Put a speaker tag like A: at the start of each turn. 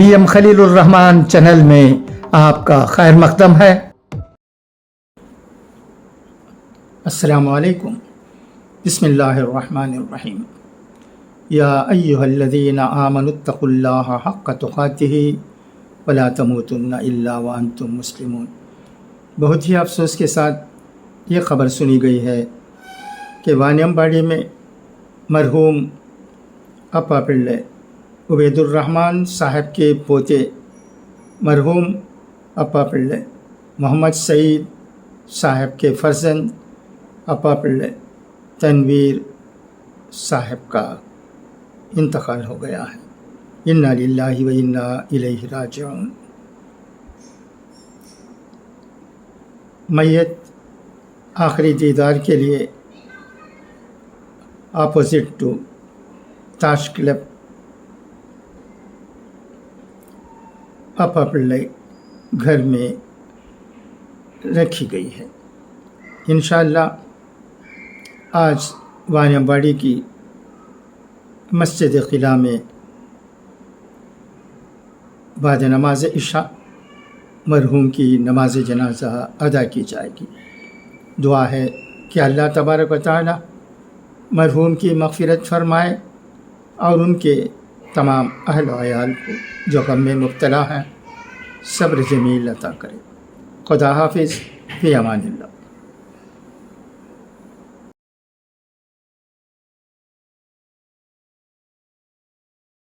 A: VM خلیل الرحمان channel میں آپ کا خیر مقدم ہے۔ السلام علیکم، بسم اللہ الرحمن الرحیم۔ یا ایہا الذین آمنوا اتقوا اللہ حق تقاتہ ولا تموتن الا وانتم مسلمون۔ بہت ہی افسوس کے ساتھ یہ خبر سنی گئی ہے کہ وانیمباڑی میں مرحوم اپا پلے عبید الرحمان صاحب کے پوتے مرحوم اپا پلے محمد سعید صاحب کے فرزند اپا پلے تنویر صاحب کا انتقال ہو گیا ہے۔ انا للہ و انا الیہ راجعون۔ میت آخری دیدار کے لیے اپوزٹ ٹو تاش کلب اپا پلے گھر میں رکھی گئی ہے۔ انشاءاللہ آج وانیمباڑی کی مسجد قلعہ میں بعد نماز عشاء مرحوم کی نماز جنازہ ادا کی جائے گی۔ دعا ہے کہ اللہ تبارک و تعالی مرحوم کی مغفرت فرمائے اور ان کے تمام اہل و عیال کو جو غم میں مبتلا ہیں صبر جمیل عطا کرے۔ خدا حافظ، فی امان اللہ۔